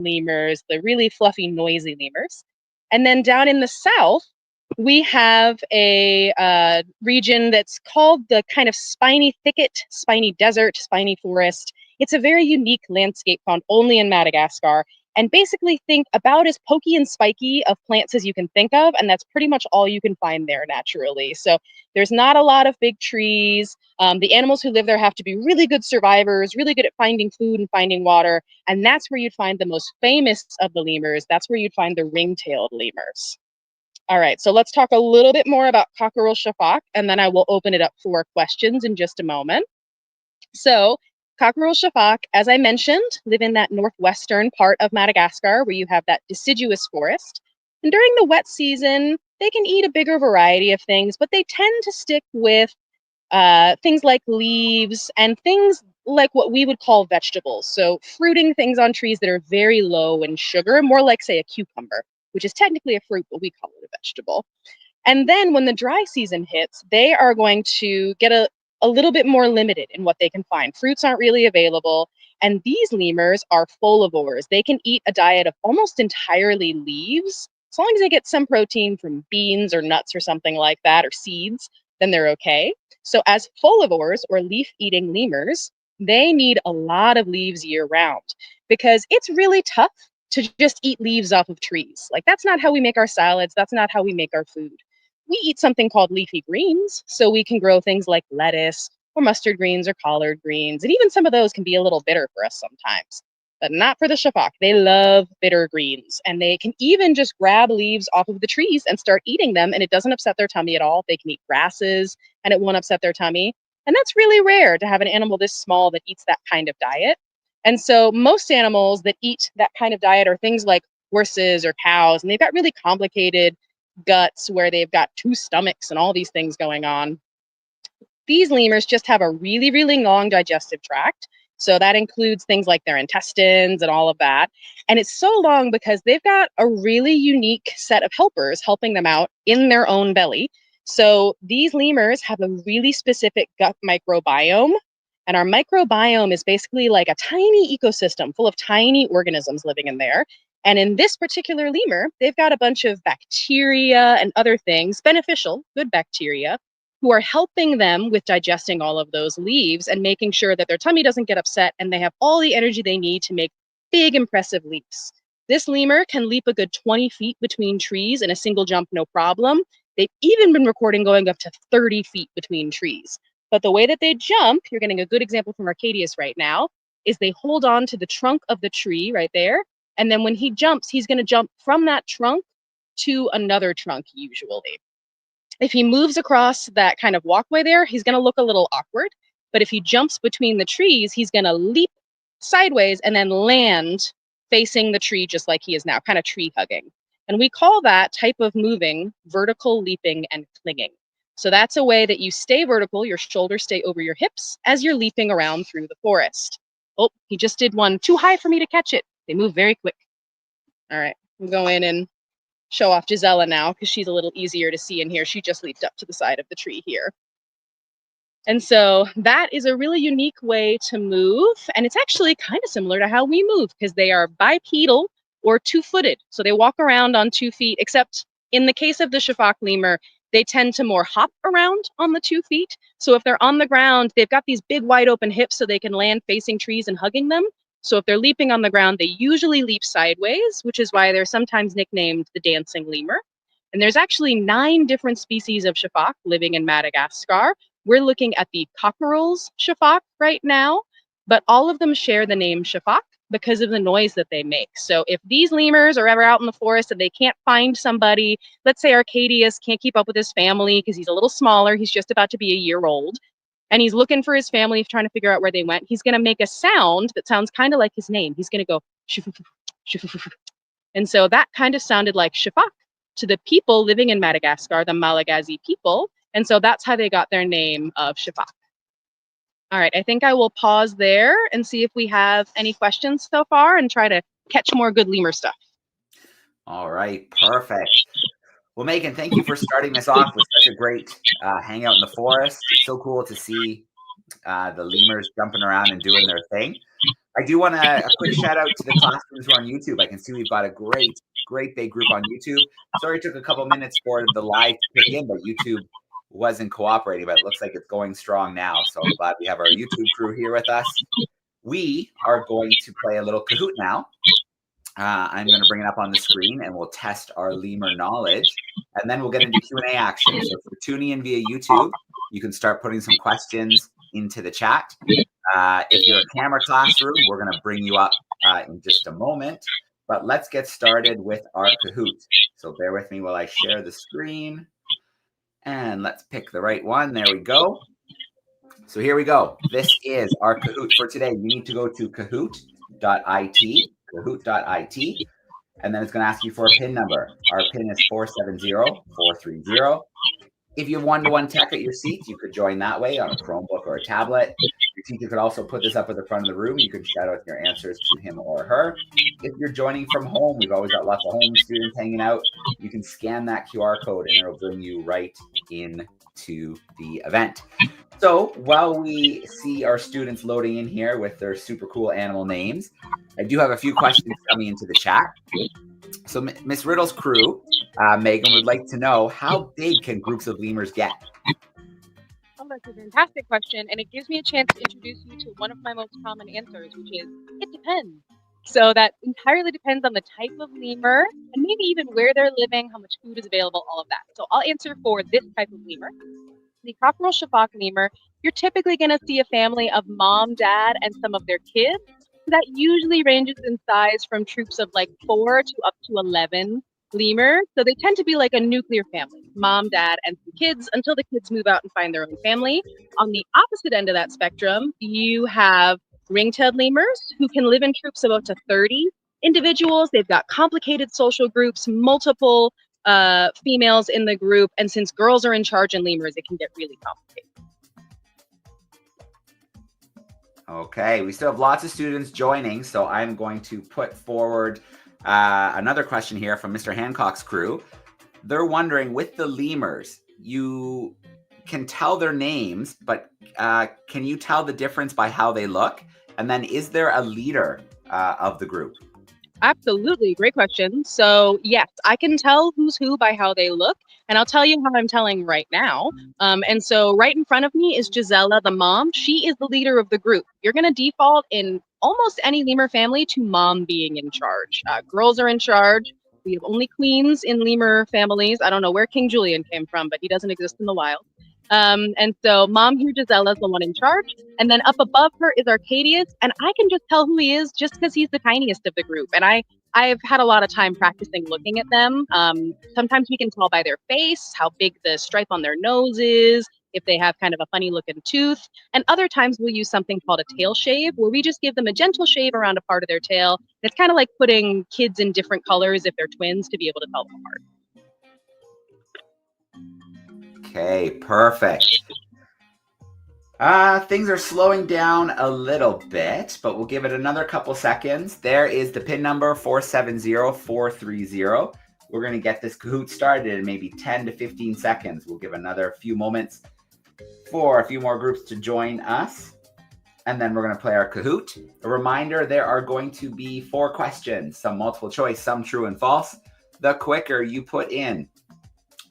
lemurs, the really fluffy, noisy lemurs. And then down in the south, we have a region that's called the kind of spiny thicket, spiny desert, spiny forest. It's a very unique landscape found only in Madagascar. And basically think about as pokey and spiky of plants as you can think of, and that's pretty much all you can find there naturally. So there's not a lot of big trees. The animals who live there have to be really good survivors, really good at finding food and finding water, and that's where you'd find the most famous of the lemurs. That's where you'd find the ring-tailed lemurs. All right, so let's talk a little bit more about cockerel shafak, and then I will open it up for questions in just a moment. So cockerel shafak, as I mentioned, live in that northwestern part of Madagascar where you have that deciduous forest. And during the wet season, they can eat a bigger variety of things, but they tend to stick with things like leaves and things like what we would call vegetables. So fruiting things on trees that are very low in sugar, more like, say, a cucumber, which is technically a fruit, but we call it a vegetable. And then when the dry season hits, they are going to get a little bit more limited in what they can find. Fruits aren't really available. And these lemurs are folivores. They can eat a diet of almost entirely leaves. As long as they get some protein from beans or nuts or something like that, or seeds, then they're okay. So as folivores or leaf-eating lemurs, they need a lot of leaves year-round because it's really tough to just eat leaves off of trees. Like, that's not how we make our salads. That's not how we make our food. We eat something called leafy greens, so we can grow things like lettuce or mustard greens or collard greens, and even some of those can be a little bitter for us sometimes, but not for the shafak. They love bitter greens, and they can even just grab leaves off of the trees and start eating them, and it doesn't upset their tummy at all. They can eat grasses, and it won't upset their tummy, and that's really rare to have an animal this small that eats that kind of diet. And so most animals that eat that kind of diet are things like horses or cows, and they've got really complicated guts where they've got two stomachs and all these things going on. These lemurs just have a really, really long digestive tract. So that includes things like their intestines and all of that. And it's so long because they've got a really unique set of helpers helping them out in their own belly. So these lemurs have a really specific gut microbiome. And our microbiome is basically like a tiny ecosystem full of tiny organisms living in there. And in this particular lemur, they've got a bunch of bacteria and other things, beneficial, good bacteria, who are helping them with digesting all of those leaves and making sure that their tummy doesn't get upset and they have all the energy they need to make big, impressive leaps. This lemur can leap a good 20 feet between trees in a single jump, no problem. They've even been recording going up to 30 feet between trees. But the way that they jump, you're getting a good example from Arcadius right now, is they hold on to the trunk of the tree right there. And then when he jumps, he's going to jump from that trunk to another trunk usually. If he moves across that kind of walkway there, he's going to look a little awkward. But if he jumps between the trees, he's going to leap sideways and then land facing the tree just like he is now, kind of tree hugging. And we call that type of moving vertical leaping and clinging. So that's a way that you stay vertical, your shoulders stay over your hips as you're leaping around through the forest. Oh, he just did one too high for me to catch it. They move very quick. All right, we'll go in and show off Gisela now because she's a little easier to see in here. She just leaped up to the side of the tree here. And so that is a really unique way to move. And it's actually kind of similar to how we move because they are bipedal or two-footed. So they walk around on 2 feet, except in the case of the shafak lemur, they tend to more hop around on the 2 feet. So if they're on the ground, they've got these big wide open hips so they can land facing trees and hugging them. So if they're leaping on the ground, they usually leap sideways, which is why they're sometimes nicknamed the dancing lemur. And there's actually 9 different species of shafak living in Madagascar. We're looking at the cockerel's shafak right now, but all of them share the name shafak because of the noise that they make. So if these lemurs are ever out in the forest and they can't find somebody, let's say Arcadius can't keep up with his family because he's a little smaller, he's just about to be a year old, and he's looking for his family, trying to figure out where they went, he's going to make a sound that sounds kind of like his name. He's going to go shufufuf, shufufuf. And so that kind of sounded like shafak to the people living in Madagascar, the Malagasy people. And so that's how they got their name of shafak. All right, I think I will pause there and see if we have any questions so far and try to catch more good lemur stuff. All right, perfect. Well, Megan, thank you for starting us off with such a great hangout in the forest. It's so cool to see the lemurs jumping around and doing their thing. I do want a quick shout out to the classrooms who are on YouTube. I can see we've got a great big group on YouTube. Sorry it took a couple minutes for the live to kick in, but YouTube wasn't cooperating, but it looks like it's going strong now. So I'm glad we have our YouTube crew here with us. We are going to play a little Kahoot now. I'm going to bring it up on the screen and we'll test our lemur knowledge. And then we'll get into Q&A action. So if you're tuning in via YouTube, you can start putting some questions into the chat. If you're a camera classroom, we're going to bring you up in just a moment. But let's get started with our Kahoot. So bear with me while I share the screen. And let's pick the right one. There we go. So here we go. This is our Kahoot for today. You need to go to kahoot.it, kahoot.it, and then it's going to ask you for a PIN number. Our PIN is 470430. If you have one-to-one tech at your seat, you could join that way on a Chromebook or a tablet. Your teacher could also put this up at the front of the room. You can shout out your answers to him or her. If you're joining from home, we've always got lots of home students hanging out. You can scan that QR code and it'll bring you right into the event. So while we see our students loading in here with their super cool animal names, I do have a few questions coming into the chat. So Miss Riddle's crew, Megan, would like to know, how big can groups of lemurs get? Oh, that's a fantastic question, and it gives me a chance to introduce you to one of my most common answers, which is, it depends. So that entirely depends on the type of lemur, and maybe even where they're living, how much food is available, all of that. So I'll answer for this type of lemur. The cockerel shafak lemur, you're typically going to see a family of mom, dad, and some of their kids. That usually ranges in size from troops of like 4 to up to 11 lemurs. So they tend to be like a nuclear family, mom, dad, and some kids, until the kids move out and find their own family. On the opposite end of that spectrum, you have ring-tailed lemurs who can live in troops of up to 30 individuals. They've got complicated social groups, multiple females in the group, and since girls are in charge in lemurs, it can get really complicated. Okay, we still have lots of students joining, so I'm going to put forward another question here from Mr. Hancock's crew. They're wondering, with the lemurs, you can tell their names, but can you tell the difference by how they look? And then is there a leader of the group? Absolutely. Great question. So yes, I can tell who's who by how they look, and I'll tell you how I'm telling right now. And so right in front of me is Gisela, the mom. She is the leader of the group. You're going to default in almost any lemur family to mom being in charge. Girls are in charge. We have only queens in lemur families. I don't know where King Julian came from, but he doesn't exist in the wild. And so mom here, Gisela, is the one in charge. And then up above her is Arcadius. And I can just tell who he is just because he's the tiniest of the group. And I've had a lot of time practicing looking at them. Sometimes we can tell by their face how big the stripe on their nose is, if they have kind of a funny looking tooth. And other times we'll use something called a tail shave, where we just give them a gentle shave around a part of their tail. It's kind of like putting kids in different colors if they're twins to be able to tell them apart. Okay, perfect. Things are slowing down a little bit, but we'll give it another couple seconds. There is the PIN number 470430. We're going to get this Kahoot started in maybe 10 to 15 seconds. We'll give another few moments for a few more groups to join us. And then we're going to play our Kahoot. A reminder, there are going to be 4 questions, some multiple choice, some true and false. The quicker you put in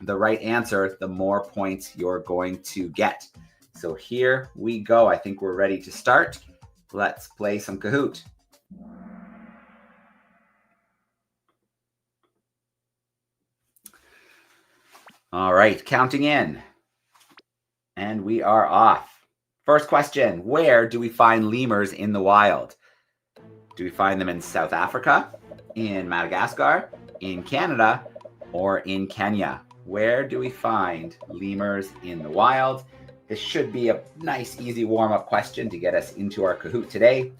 the right answer, the more points you're going to get. So here we go. I think we're ready to start. Let's play some Kahoot. All right, counting in. And we are off. First question, where do we find lemurs in the wild? Do we find them in South Africa, in Madagascar, in Canada, or in Kenya? Where do we find lemurs in the wild? This should be a nice, easy warm-up question to get us into our Kahoot today.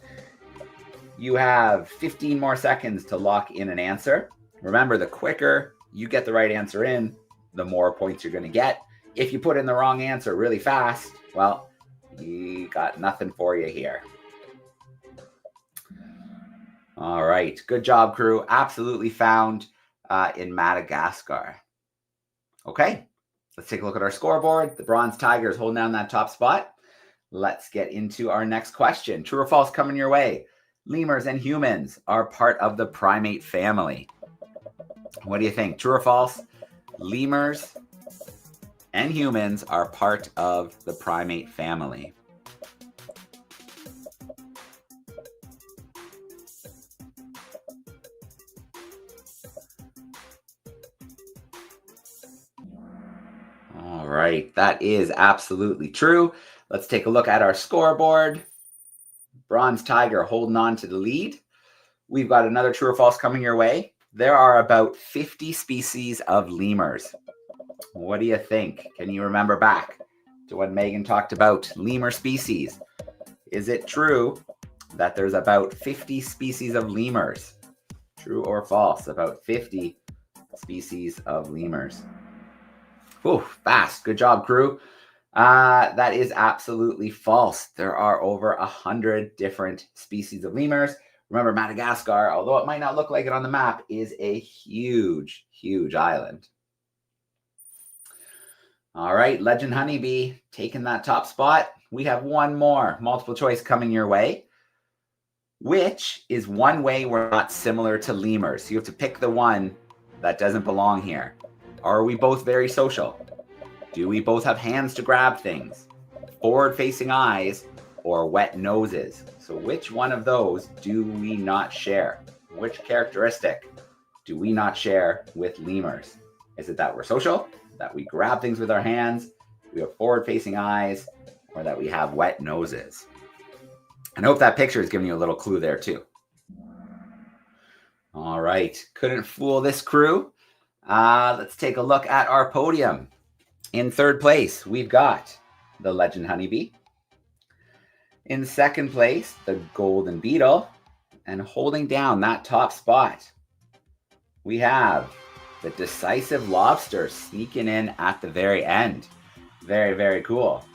You have 15 more seconds to lock in an answer. Remember, the quicker you get the right answer in, the more points you're going to get. If you put in the wrong answer really fast, well, we got nothing for you here. All right, good job, crew. Absolutely found in Madagascar. Okay, let's take a look at our scoreboard. The Bronze Tiger is holding down that top spot. Let's get into our next question. True or false coming your way. lemurs and humans are part of the primate family. What do you think? True or false? Lemurs and humans are part of the primate family. All right, that is absolutely true. Let's take a look at our scoreboard. Bronze Tiger holding on to the lead. We've got another true or false coming your way. There are about 50 species of lemurs. What do you think? Can you remember back to when Megan talked about lemur species? Is it true that there's about 50 species of lemurs? True or false? About 50 species of lemurs. Whew, fast. Good job, crew. That is absolutely false. There are over 100 different species of lemurs. Remember, Madagascar, although it might not look like it on the map, is a huge, huge island. All right, Legend Honeybee taking that top spot. We have one more multiple choice coming your way. Which is one way we're not similar to lemurs? You have to pick the one that doesn't belong here. Are we both very social? Do we both have hands to grab things? Forward-facing eyes or wet noses? So which one of those do we not share? Which characteristic do we not share with lemurs? Is it that we're social, that we grab things with our hands, we have forward-facing eyes, or that we have wet noses? I hope that picture is giving you a little clue there too. All right, couldn't fool this crew. Let's take a look at our podium. In third place, we've got the Legend Honeybee. In second place, the Golden Beetle. And holding down that top spot, we have the Decisive Lobster sneaking in at the very end. Very, very cool.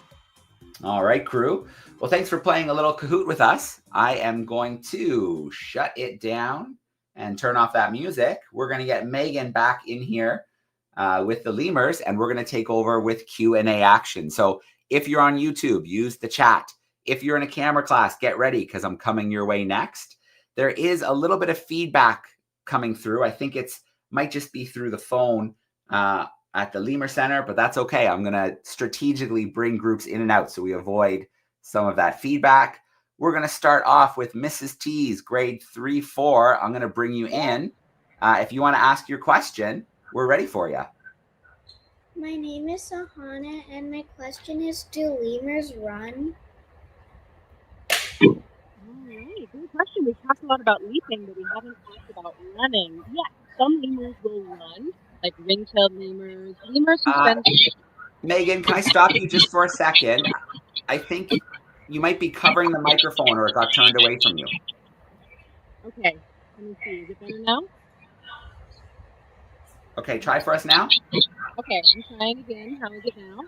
All right, crew. Well, thanks for playing a little Kahoot with us. I am going to shut it down and turn off that music. We're going to get Megan back in here with the lemurs, and we're going to take over with Q&A action. So if you're on YouTube, use the chat. If you're in a camera class, get ready because I'm coming your way next. There is a little bit of feedback coming through. I think it's might just be through the phone at the Lemur Center, but that's okay. I'm going to strategically bring groups in and out so we avoid some of that feedback. We're going to start off with Mrs. T's grade 3-4. I'm going to bring you in. If you want to ask your question, we're ready for you. My name is Sahana, and my question is, do lemurs run? All right, good question. We've talked a lot about leaping, but we haven't talked about running. Yeah, some lemurs will run, like ring-tailed lemurs. Lemurs who spend... Megan, can I stop you just for a second? I think you might be covering the microphone or it got turned away from you. Okay, let me see. Is it better now? Okay, try for us now. Okay, I'm trying again. How is it now?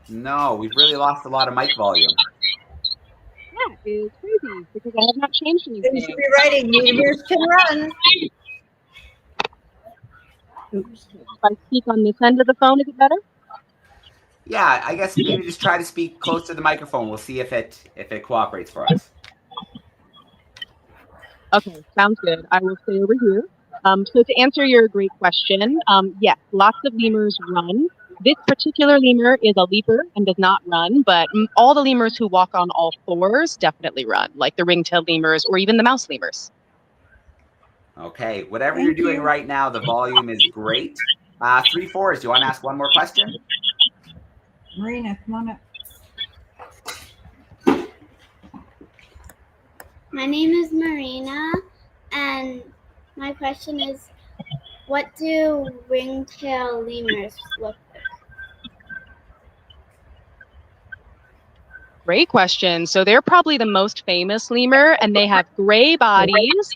No, we've really lost a lot of mic volume. That is crazy because I have not changed anything. You should be writing, lemurs can run. Oops. If I speak on this end of the phone, is it better? Yeah, I guess maybe just try to speak close to the microphone. We'll see if it cooperates for us. Okay, sounds good. I will stay over here. So to answer your great question, yes, lots of lemurs run. This particular lemur is a leaper and does not run, but all the lemurs who walk on all fours definitely run, like the ring-tailed lemurs or even the mouse lemurs. Okay, whatever you're doing right now, the volume is great. 3-4s, do you want to ask one more question? Marina, come on up. My name is Marina, and my question is, what do ring-tail lemurs look like? Great question. So they're probably the most famous lemur, and they have gray bodies.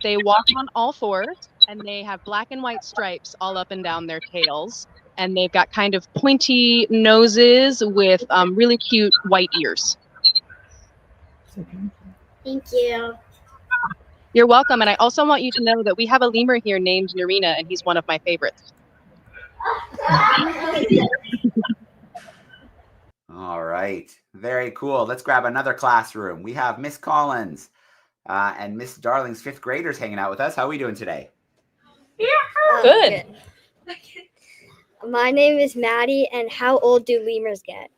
They walk on all fours, and they have black and white stripes all up and down their tails. And they've got kind of pointy noses with really cute white ears. Thank you. You're welcome. And I also want you to know that we have a lemur here named Narina, and he's one of my favorites. All right. Very cool. Let's grab another classroom. We have Miss Collins and Miss Darling's 5th graders hanging out with us. How are we doing today? Good. My name is Maddie, and how old do lemurs get?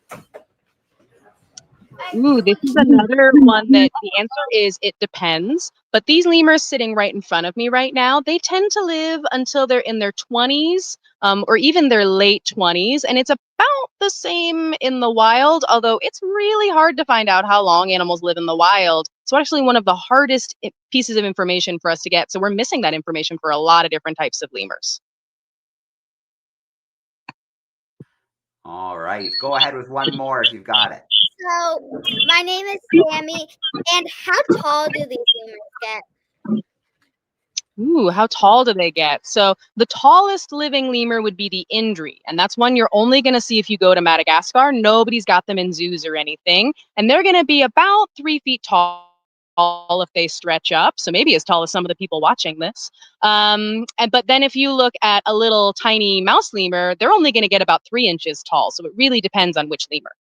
Ooh, this is another one that the answer is it depends. But these lemurs sitting right in front of me right now, they tend to live until they're in their 20s or even their late 20s. And it's about the same in the wild, although it's really hard to find out how long animals live in the wild. So actually one of the hardest pieces of information for us to get. So we're missing that information for a lot of different types of lemurs. All right. Go ahead with one more if you've got it. So, my name is Sammy, and how tall do these lemurs get? Ooh, how tall do they get? So the tallest living lemur would be the Indri, and that's one you're only going to see if you go to Madagascar. Nobody's got them in zoos or anything, and they're going to be about 3 feet tall if they stretch up, so maybe as tall as some of the people watching this. But then if you look at a little tiny mouse lemur, they're only going to get about 3 inches tall, so it really depends on which lemur.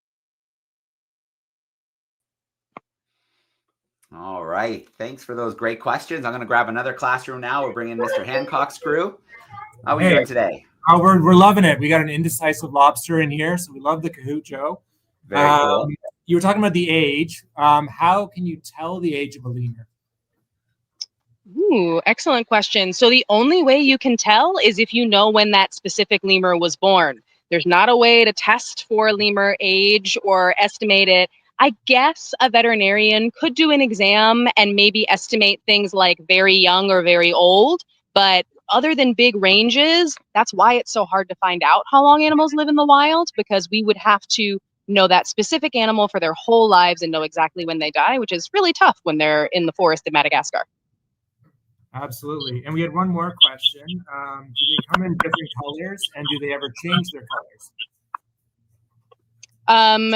All right. Thanks for those great questions. I'm going to grab another classroom now. We'll bring in Mr. Hancock's crew. How are we doing today? Oh, we're loving it. We got an indecisive lobster in here, so we love the Kahoot, Joe. Very cool. You were talking about the age. How can you tell the age of a lemur? Ooh, excellent question. So the only way you can tell is if you know when that specific lemur was born. There's not a way to test for lemur age or estimate it. I guess a veterinarian could do an exam and maybe estimate things like very young or very old, but other than big ranges, that's why it's so hard to find out how long animals live in the wild, because we would have to know that specific animal for their whole lives and know exactly when they die, which is really tough when they're in the forest in Madagascar. Absolutely. And we had one more question. Do they come in different colors, and do they ever change their colors?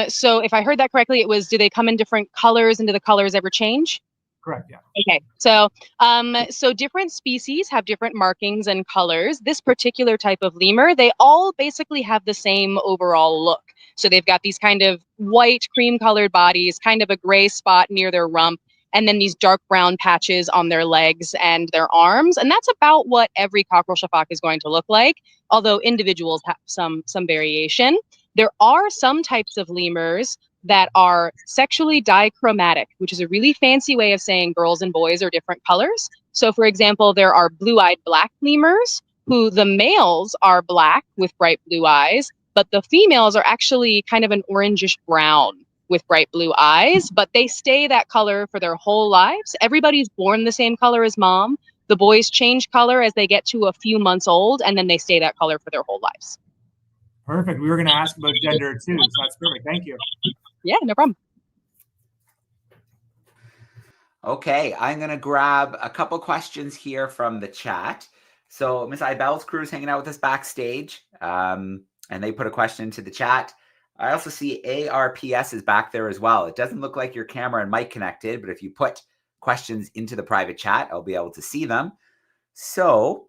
So if I heard that correctly, it was, do they come in different colors and do the colors ever change? Correct, yeah. Okay, so different species have different markings and colors. This particular type of lemur, they all basically have the same overall look. So they've got these kind of white cream colored bodies, kind of a gray spot near their rump, and then these dark brown patches on their legs and their arms. And that's about what every cockerel shafak is going to look like, although individuals have some variation. There are some types of lemurs that are sexually dichromatic, which is a really fancy way of saying girls and boys are different colors. So for example, there are blue-eyed black lemurs, who the males are black with bright blue eyes, but the females are actually kind of an orangish brown with bright blue eyes, but they stay that color for their whole lives. Everybody's born the same color as mom. The boys change color as they get to a few months old, and then they stay that color for their whole lives. Perfect. We were going to ask about gender too, so that's perfect. Thank you. Yeah, no problem. Okay, I'm going to grab a couple questions here from the chat. So Miss Ibel's crew is hanging out with us backstage, and they put a question into the chat. I also see ARPS is back there as well. It doesn't look like your camera and mic connected, but if you put questions into the private chat, I'll be able to see them. So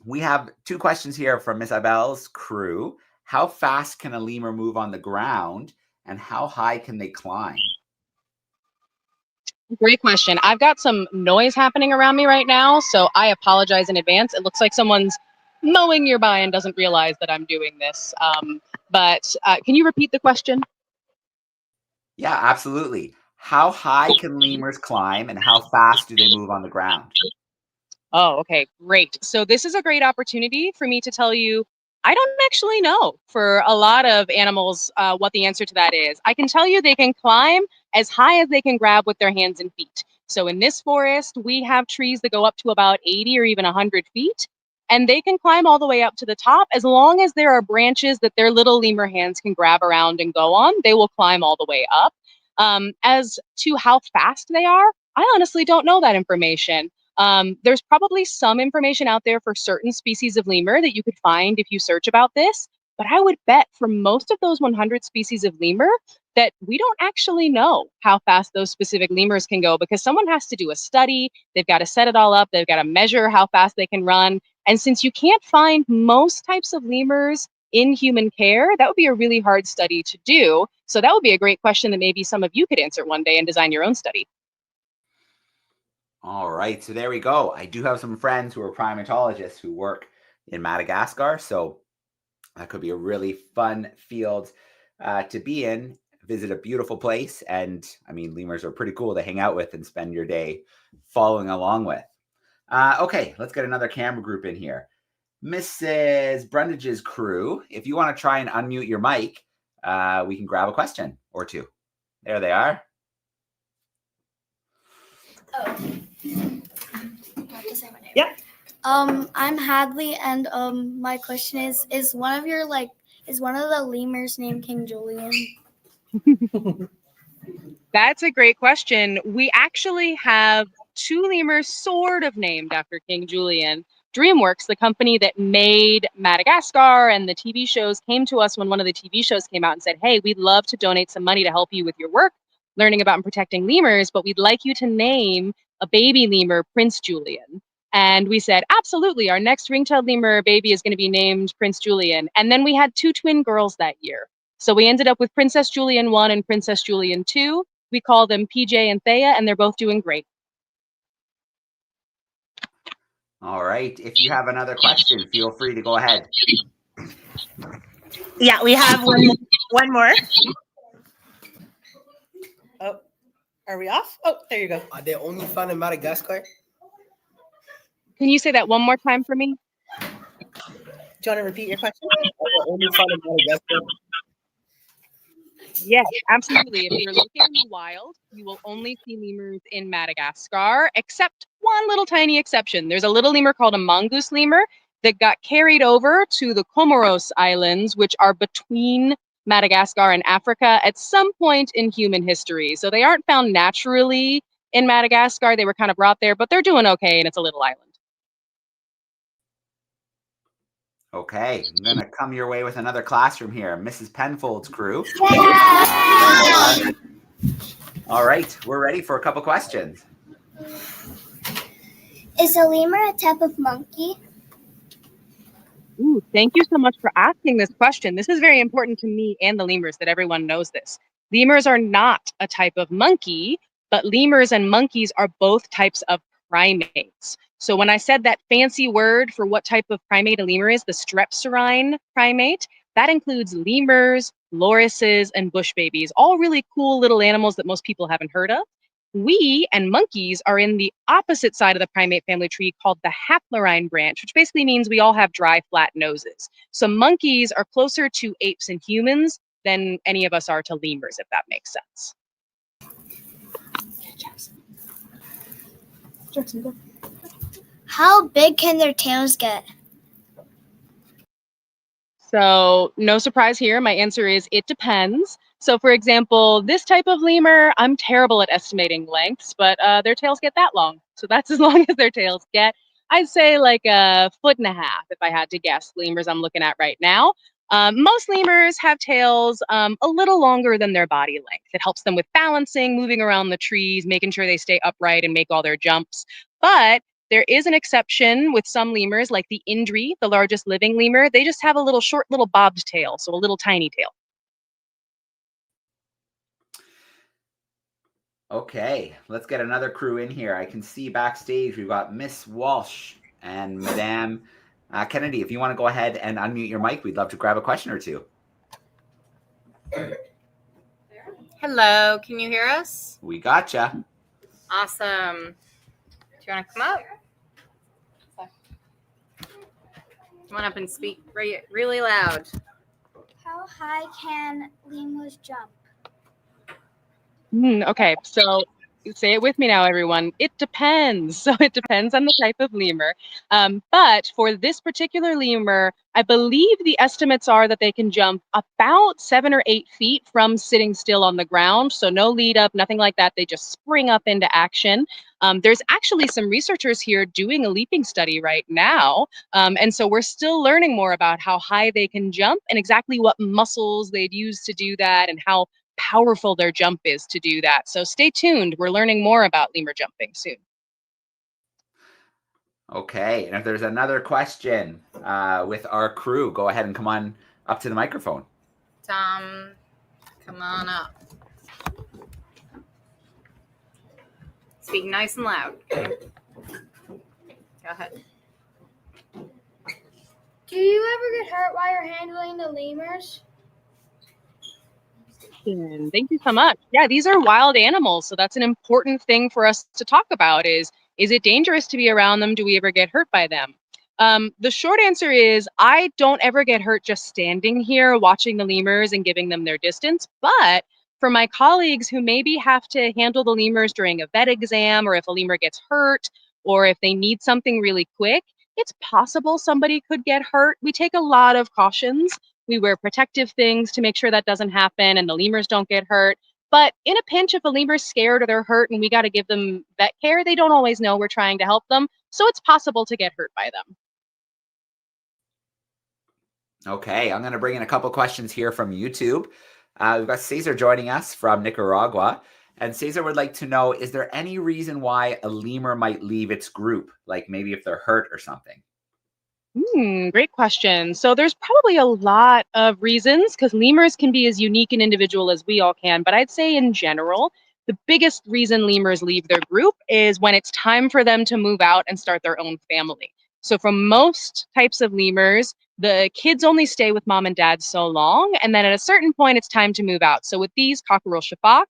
we have 2 questions here from Miss Ibel's crew. How fast can a lemur move on the ground, and how high can they climb? Great question. I've got some noise happening around me right now, so I apologize in advance. It looks like someone's mowing nearby and doesn't realize that I'm doing this. But can you repeat the question? Yeah, absolutely. How high can lemurs climb, and how fast do they move on the ground? Oh, okay, great. So this is a great opportunity for me to tell you, I don't actually know for a lot of animals what the answer to that is. I can tell you they can climb as high as they can grab with their hands and feet. So in this forest, we have trees that go up to about 80 or even 100 feet, and they can climb all the way up to the top. As long as there are branches that their little lemur hands can grab around and go on, they will climb all the way up. As to how fast they are, I honestly don't know that information. There's probably some information out there for certain species of lemur that you could find if you search about this, but I would bet for most of those 100 species of lemur that we don't actually know how fast those specific lemurs can go, because someone has to do a study, they've got to set it all up, they've got to measure how fast they can run. And since you can't find most types of lemurs in human care, that would be a really hard study to do. So that would be a great question that maybe some of you could answer one day and design your own study. All right, so there we go. I do have some friends who are primatologists who work in Madagascar, so that could be a really fun field to be in. Visit a beautiful place, and I mean, lemurs are pretty cool to hang out with and spend your day following along with. Okay, let's get another camera group in here. Mrs. Brundage's crew, if you want to try and unmute your mic, we can grab a question or two. There they are. Oh. I have to say my name. Yep. I'm Hadley, and my question is one of the lemurs named King Julian? That's a great question. We actually have 2 lemurs sort of named after King Julian. DreamWorks, the company that made Madagascar and the TV shows, came to us when one of the TV shows came out and said, hey, we'd love to donate some money to help you with your work, learning about and protecting lemurs, but we'd like you to name a baby lemur Prince Julian. And we said, absolutely, our next ring-tailed lemur baby is going to be named Prince Julian. And then we had 2 twin girls that year. So we ended up with Princess Julian 1 and Princess Julian 2. We call them PJ and Thea, and they're both doing great. All right. If you have another question, feel free to go ahead. Yeah, we have one more. Oh, are we off? Oh, there you go. Are they only found in Madagascar? Can you say that one more time for me? Do you want to repeat your question? Are they only found in Madagascar? Yes, absolutely. If you're looking in the wild, you will only see lemurs in Madagascar, except one little tiny exception. There's a little lemur called a mongoose lemur that got carried over to the Comoros Islands, which are between Madagascar and Africa at some point in human history. So they aren't found naturally in Madagascar. They were kind of brought there, but they're doing okay, and it's a little island. Okay, I'm going to come your way with another classroom here. Mrs. Penfold's crew. All right, we're ready for a couple questions. Is a lemur a type of monkey? Ooh, thank you so much for asking this question. This is very important to me and the lemurs that everyone knows this. Lemurs are not a type of monkey, but lemurs and monkeys are both types of primates. So when I said that fancy word for what type of primate a lemur is, the strepsirrhine primate, that includes lemurs, lorises, and bush babies, all really cool little animals that most people haven't heard of. We and monkeys are in the opposite side of the primate family tree called the haplorhine branch, which basically means we all have dry, flat noses. So monkeys are closer to apes and humans than any of us are to lemurs, if that makes sense. How big can their tails get? So no surprise here. My answer is it depends. So for example, this type of lemur, I'm terrible at estimating lengths, but their tails get that long. So that's as long as their tails get. I'd say like 1.5 feet if I had to guess lemurs I'm looking at right now. Most lemurs have tails a little longer than their body length. It helps them with balancing, moving around the trees, making sure they stay upright and make all their jumps. But there is an exception with some lemurs, like the Indri, the largest living lemur. They just have a little short, little bobbed tail, so a little tiny tail. Okay, let's get another crew in here. I can see backstage we've got Miss Walsh and Madame Kennedy. If you want to go ahead and unmute your mic, we'd love to grab a question or two. Hello, can you hear us? We gotcha. Awesome. Do you want to come up? Come on up and speak really loud. How high can lemurs jump? Okay, so say it with me now, everyone. It depends. So it depends on the type of lemur. But for this particular lemur, I believe the estimates are that they can jump about 7 or 8 feet from sitting still on the ground. So no lead up, nothing like that. They just spring up into action. There's actually some researchers here doing a leaping study right now. And so we're still learning more about how high they can jump and exactly what muscles they'd use to do that and how powerful their jump is to do that. So stay tuned. We're learning more about lemur jumping soon. Okay, and if there's another question with our crew, go ahead and come on up to the microphone. Tom, come on up. Speak nice and loud. Okay? Go ahead. Do you ever get hurt while you're handling the lemurs? Thank you so much. Yeah, these are wild animals, so that's an important thing for us to talk about is it dangerous to be around them? Do we ever get hurt by them? The short answer is I don't ever get hurt just standing here watching the lemurs and giving them their distance, but for my colleagues who maybe have to handle the lemurs during a vet exam, or if a lemur gets hurt, or if they need something really quick, it's possible somebody could get hurt. We take a lot of cautions. We wear protective things to make sure that doesn't happen and the lemurs don't get hurt. But in a pinch, if a lemur's scared or they're hurt and we got to give them vet care, they don't always know we're trying to help them. So it's possible to get hurt by them. Okay, I'm going to bring in a couple questions here from YouTube. We've got Cesar joining us from Nicaragua. And Cesar would like to know, is there any reason why a lemur might leave its group? Like maybe if they're hurt or something? Great question. So there's probably a lot of reasons because lemurs can be as unique and individual as we all can. But I'd say in general, the biggest reason lemurs leave their group is when it's time for them to move out and start their own family. So for most types of lemurs, the kids only stay with mom and dad so long. And then at a certain point, it's time to move out. So with these cockerel shafak,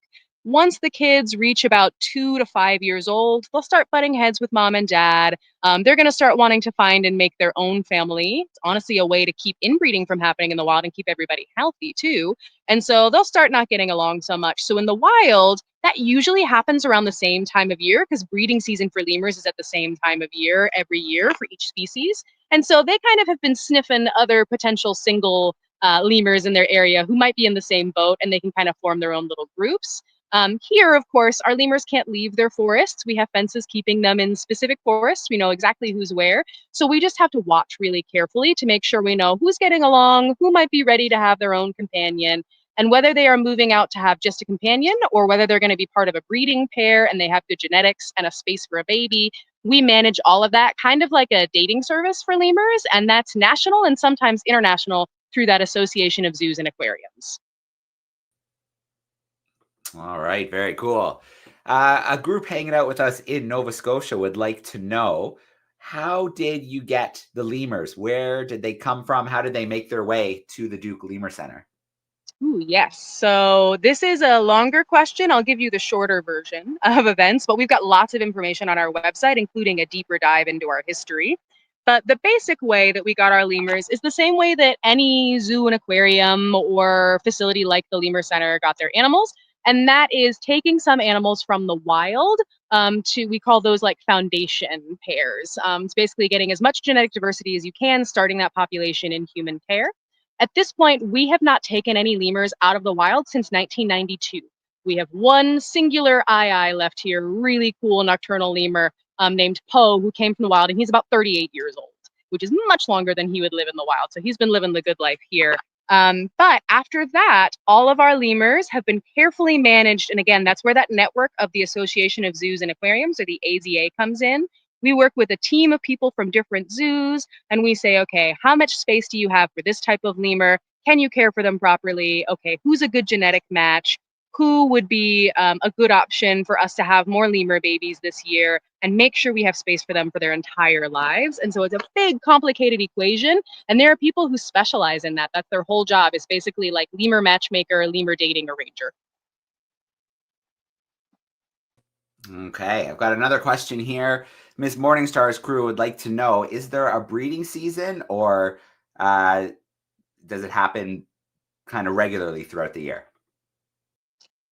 once the kids reach about 2 to 5 years old, they'll start butting heads with mom and dad. They're going to start wanting to find and make their own family. It's honestly a way to keep inbreeding from happening in the wild and keep everybody healthy too. And so they'll start not getting along so much. So in the wild, that usually happens around the same time of year because breeding season for lemurs is at the same time of year every year for each species. And so they kind of have been sniffing other potential single lemurs in their area who might be in the same boat, and they can kind of form their own little groups. Here, of course, our lemurs can't leave their forests. We have fences keeping them in specific forests. We know exactly who's where. So we just have to watch really carefully to make sure we know who's getting along, who might be ready to have their own companion, and whether they are moving out to have just a companion or whether they're going to be part of a breeding pair and they have good genetics and a space for a baby. We manage all of that kind of like a dating service for lemurs, and that's national and sometimes international through that Association of Zoos and Aquariums. All right, very cool. A group hanging out with us in Nova Scotia would like to know, how did you get the lemurs? Where did they come from? How did they make their way to the Duke Lemur Center? Ooh, yes. So this is a longer question. I'll give you the shorter version of events, but we've got lots of information on our website, including a deeper dive into our history. But the basic way that we got our lemurs is the same way that any zoo and aquarium or facility like the Lemur Center got their animals. And that is taking some animals from the wild we call those like foundation pairs. It's basically getting as much genetic diversity as you can, starting that population in human care. At this point, we have not taken any lemurs out of the wild since 1992. We have one singular left here, really cool nocturnal lemur named Poe, who came from the wild, and he's about 38 years old, which is much longer than he would live in the wild. So he's been living the good life here. But after that, all of our lemurs have been carefully managed. And again, that's where that network of the Association of Zoos and Aquariums, or the AZA, comes in. We work with a team of people from different zoos, and we say, okay, how much space do you have for this type of lemur? Can you care for them properly? Okay, who's a good genetic match? Who would be a good option for us to have more lemur babies this year, and make sure we have space for them for their entire lives? And so it's a big, complicated equation. And there are people who specialize in that. That's their whole job, is basically like lemur matchmaker, lemur dating arranger. Okay, I've got another question here. Ms. Morningstar's crew would like to know, is there a breeding season, or does it happen kind of regularly throughout the year?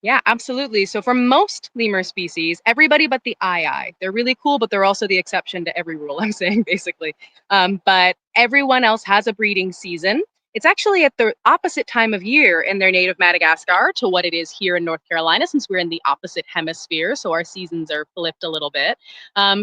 Yeah, absolutely. So for most lemur species, everybody but the they're really cool, but they're also the exception to every rule I'm saying, basically. But everyone else has a breeding season. It's actually at the opposite time of year in their native Madagascar to what it is here in North Carolina, since we're in the opposite hemisphere, so our seasons are flipped a little bit.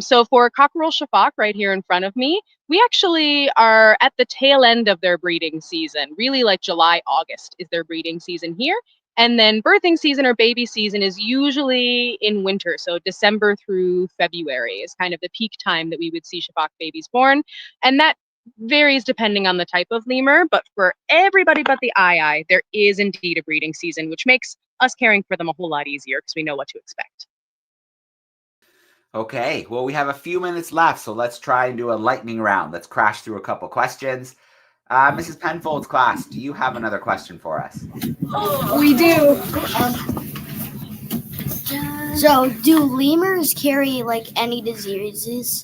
So for cockerel shafak right here in front of me, we actually are at the tail end of their breeding season. Really, like July, August is their breeding season here. And then birthing season or baby season is usually in winter. So December through February is kind of the peak time that we would see shafak babies born. And that varies depending on the type of lemur, but for everybody but the eye, there is indeed a breeding season, which makes us caring for them a whole lot easier because we know what to expect. Okay, well, we have a few minutes left, so let's try and do a lightning round. Let's crash through a couple questions. Mrs. Penfold's class, do you have another question for us? We do. So, do lemurs carry like any diseases?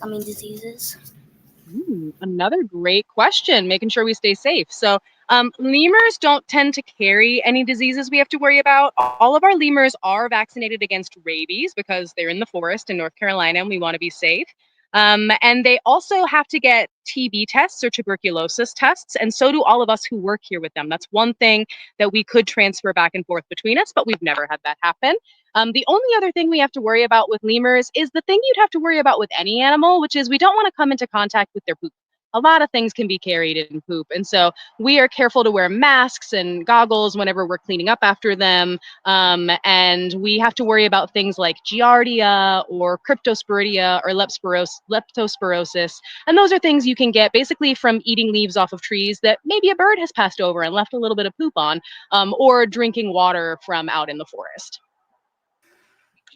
Another great question, making sure we stay safe. So lemurs don't tend to carry any diseases we have to worry about. All of our lemurs are vaccinated against rabies because they're in the forest in North Carolina and we want to be safe. And they also have to get TB tests or tuberculosis tests, and so do all of us who work here with them. That's one thing that we could transfer back and forth between us, but we've never had that happen. The only other thing we have to worry about with lemurs is the thing you'd have to worry about with any animal, which is we don't want to come into contact with their poop. A lot of things can be carried in poop. And so we are careful to wear masks and goggles whenever we're cleaning up after them. And we have to worry about things like Giardia or Cryptosporidia or leptospirosis. And those are things you can get basically from eating leaves off of trees that maybe a bird has passed over and left a little bit of poop on, or drinking water from out in the forest.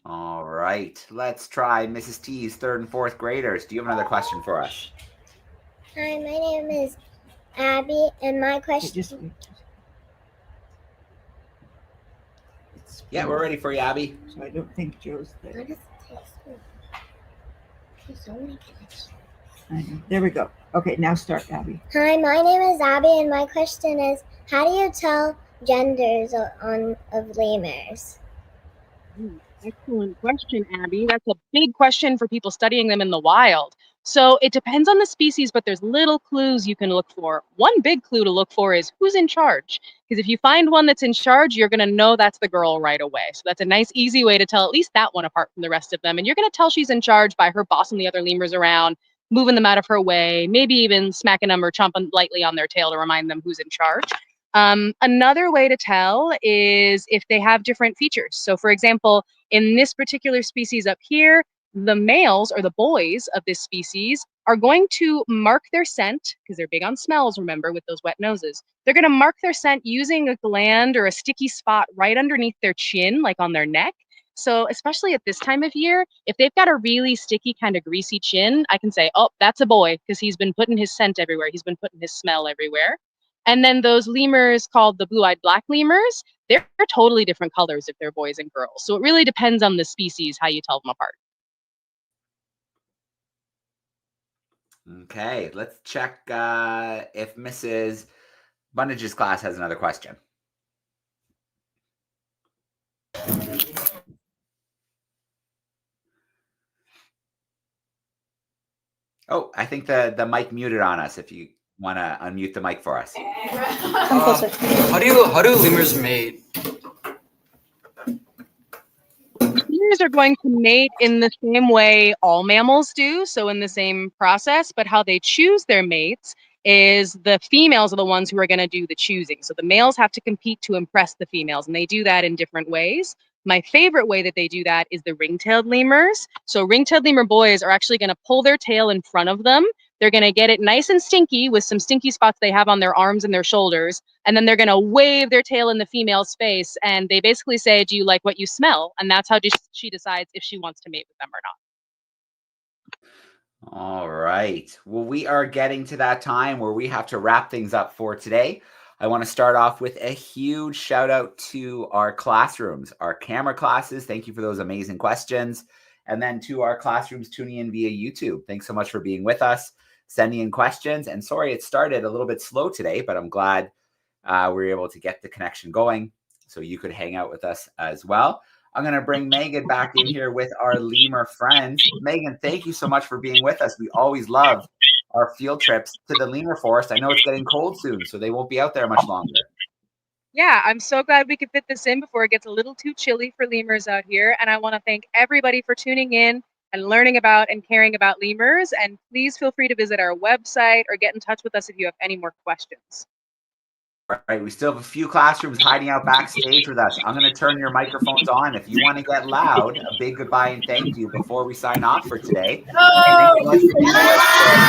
All right, let's try Mrs. T's 3rd and 4th graders. Do you have another question for us? Hi, my name is Abby, and my question. Yeah, we're ready for you, Abby. So I don't think Joe's there. What does it taste like? I know. There we go. Okay, now start, Abby. Hi, my name is Abby, and my question is, how do you tell genders of lemurs? Excellent question, Abby. That's a big question for people studying them in the wild. So it depends on the species, but there's little clues you can look for. One big clue to look for is who's in charge. Because if you find one that's in charge, you're going to know that's the girl right away. So that's a nice, easy way to tell at least that one apart from the rest of them. And you're going to tell she's in charge by her bossing the other lemurs around, moving them out of her way, maybe even smacking them or chomping lightly on their tail to remind them who's in charge. Another way to tell is if they have different features. So for example, in this particular species up here, the males or the boys of this species are going to mark their scent, because they're big on smells, remember, with those wet noses. They're going to mark their scent using a gland or a sticky spot right underneath their chin, like on their neck. So especially at this time of year, if they've got a really sticky, kind of greasy chin, I can say, oh, that's a boy, because he's been putting his scent everywhere. He's been putting his smell everywhere. And then those lemurs called the blue-eyed black lemurs, they're totally different colors if they're boys and girls. So it really depends on the species how you tell them apart. Okay, let's check if Mrs. Bundage's class has another question. Oh, I think the mic muted on us. If you want to unmute the mic for us. How do lemurs mate? Lemurs are going to mate in the same way all mammals do, so in the same process, but how they choose their mates is the females are the ones who are going to do the choosing. So the males have to compete to impress the females, and they do that in different ways. My favorite way that they do that is the ring-tailed lemurs. So ring-tailed lemur boys are actually going to pull their tail in front of them. They're going to get it nice and stinky with some stinky spots they have on their arms and their shoulders. And then they're going to wave their tail in the female's face. And they basically say, do you like what you smell? And that's how she decides if she wants to mate with them or not. All right. Well, we are getting to that time where we have to wrap things up for today. I want to start off with a huge shout out to our classrooms, our camera classes. Thank you for those amazing questions. And then to our classrooms tuning in via YouTube. Thanks so much for being with us, sending in questions. And sorry, it started a little bit slow today, but I'm glad we were able to get the connection going so you could hang out with us as well. I'm going to bring Megan back in here with our lemur friends. Megan, thank you so much for being with us. We always love our field trips to the lemur forest. I know it's getting cold soon, so they won't be out there much longer. Yeah, I'm so glad we could fit this in before it gets a little too chilly for lemurs out here. And I want to thank everybody for tuning in and learning about and caring about lemurs. And please feel free to visit our website or get in touch with us if you have any more questions. All right, we still have a few classrooms hiding out backstage with us. I'm going to turn your microphones on. If you want to get loud, a big goodbye and thank you before we sign off for today. Thanks so much for being with us.